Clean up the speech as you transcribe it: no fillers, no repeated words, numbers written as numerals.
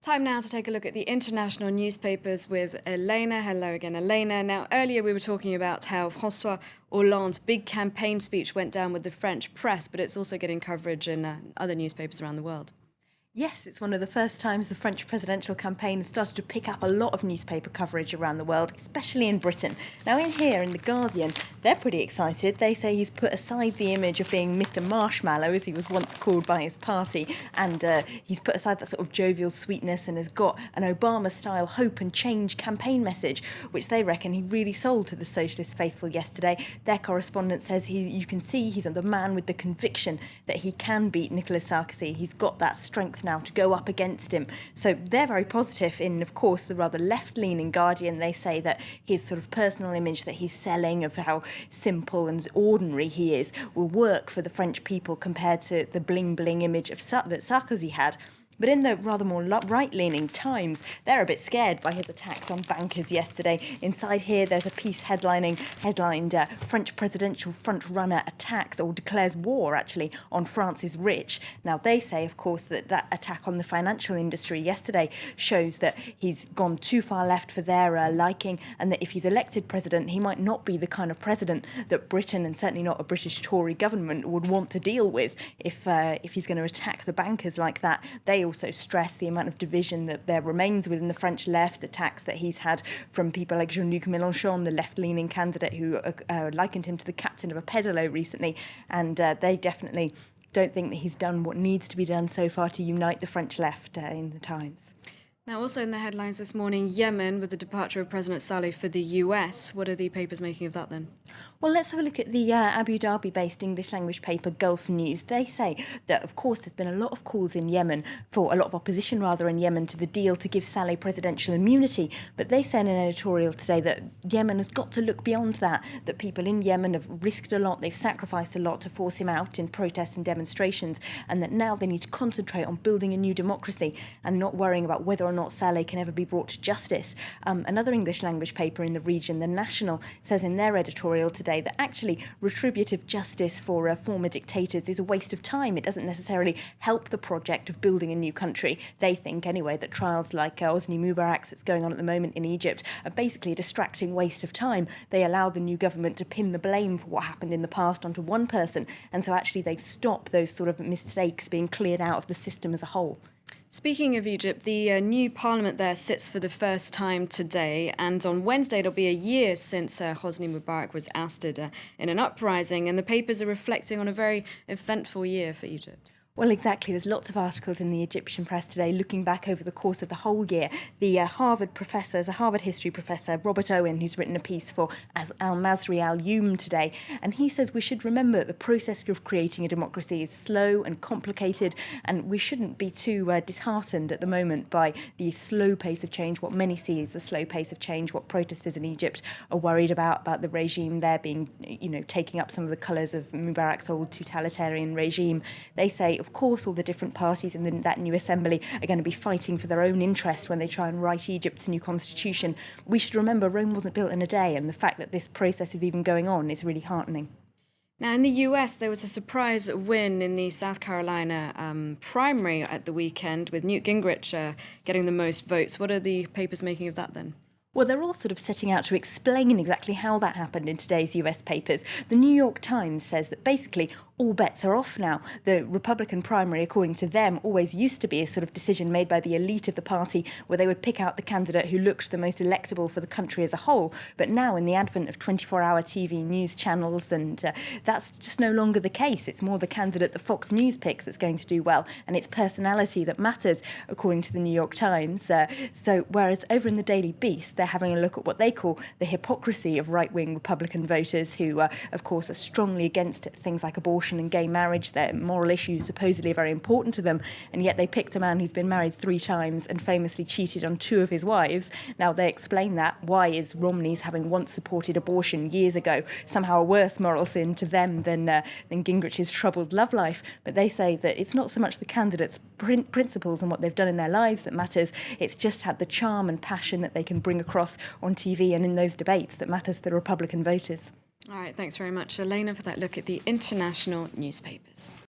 Time now to take a look at the international newspapers with Elena. Hello again, Elena. Now, earlier we were talking about how François Hollande's big campaign speech went down with the French press, but it's also getting coverage in other newspapers around the world. Yes, it's one of the first times the French presidential campaign has started to pick up a lot of newspaper coverage around the world, especially in Britain. Now, in here, in The Guardian, they're pretty excited. They say he's put aside the image of being Mr. Marshmallow, as he was once called by his party, and he's put aside that sort of jovial sweetness and has got an Obama-style hope and change campaign message, which they reckon he really sold to the socialist faithful yesterday. Their correspondent says you can see he's the man with the conviction that he can beat Nicolas Sarkozy. He's got that strength now to go up against him. So they're very positive. In, of course, the rather left-leaning Guardian, they say that his sort of personal image that he's selling of how simple and ordinary he is will work for the French people compared to the bling-bling image of that Sarkozy had. But in the rather more right-leaning Times, they're a bit scared by his attacks on bankers yesterday. Inside here, there's a piece headlined French presidential front-runner attacks, or declares war, actually, on France's rich. Now, they say, of course, that attack on the financial industry yesterday shows that he's gone too far left for their liking, and that if he's elected president, he might not be the kind of president that Britain, and certainly not a British Tory government, would want to deal with if he's going to attack the bankers like that. They also stress the amount of division that there remains within the French left, attacks that he's had from people like Jean-Luc Mélenchon, the left-leaning candidate who likened him to the captain of a pedalo recently, and they definitely don't think that he's done what needs to be done so far to unite the French left in the Times. Now, also in the headlines this morning, Yemen with the departure of President Saleh for the US. What are the papers making of that then? Well, let's have a look at the Abu Dhabi-based English-language paper Gulf News. They say that, of course, there's been a lot of calls in Yemen, for a lot of opposition, rather, in Yemen to the deal to give Saleh presidential immunity. But they say in an editorial today that Yemen has got to look beyond that people in Yemen have risked a lot, they've sacrificed a lot to force him out in protests and demonstrations, and that now they need to concentrate on building a new democracy and not worrying about whether or not Saleh can ever be brought to justice. Another English-language paper in the region, The National, says in their editorial today that actually retributive justice for former dictators is a waste of time. It doesn't necessarily help the project of building a new country. They think, anyway, that trials like Hosni Mubarak's that's going on at the moment in Egypt are basically a distracting waste of time. They allow the new government to pin the blame for what happened in the past onto one person, and so actually they stop those sort of mistakes being cleared out of the system as a whole. Speaking of Egypt, the new parliament there sits for the first time today, and on Wednesday it'll be a year since Hosni Mubarak was ousted in an uprising, and the papers are reflecting on a very eventful year for Egypt. Well, exactly. There's lots of articles in the Egyptian press today looking back over the course of the whole year. The Harvard history professor, Robert Owen, who's written a piece for Al-Masri Al-Youm today, and he says we should remember that the process of creating a democracy is slow and complicated, and we shouldn't be too disheartened at the moment by the slow pace of change, what many see as the slow pace of change, what protesters in Egypt are worried about the regime there being, taking up some of the colours of Mubarak's old totalitarian regime. They say, of course, all the different parties in that new assembly are going to be fighting for their own interest when they try and write Egypt's new constitution. We should remember Rome wasn't built in a day, and the fact that this process is even going on is really heartening. Now, in the US, there was a surprise win in the South Carolina primary at the weekend, with Newt Gingrich getting the most votes. What are the papers making of that then? Well, they're all sort of setting out to explain exactly how that happened in today's US papers. The New York Times says that basically all bets are off now. The Republican primary, according to them, always used to be a sort of decision made by the elite of the party where they would pick out the candidate who looked the most electable for the country as a whole. But now, in the advent of 24-hour TV news channels, and that's just no longer the case. It's more the candidate that Fox News picks that's going to do well, and it's personality that matters, according to the New York Times. So whereas over in the Daily Beast, they're having a look at what they call the hypocrisy of right-wing Republican voters who, of course, are strongly against things like abortion and gay marriage. Their moral issues supposedly are very important to them, and yet they picked a man who's been married 3 times and famously cheated on 2 of his wives. Now, they explain that. Why is Romney's having once supported abortion years ago somehow a worse moral sin to them than Gingrich's troubled love life? But they say that it's not so much the candidates' principles and what they've done in their lives that matters. It's just had the charm and passion that they can bring across on TV and in those debates that matters to the Republican voters. All right, thanks very much, Elena, for that look at the international newspapers.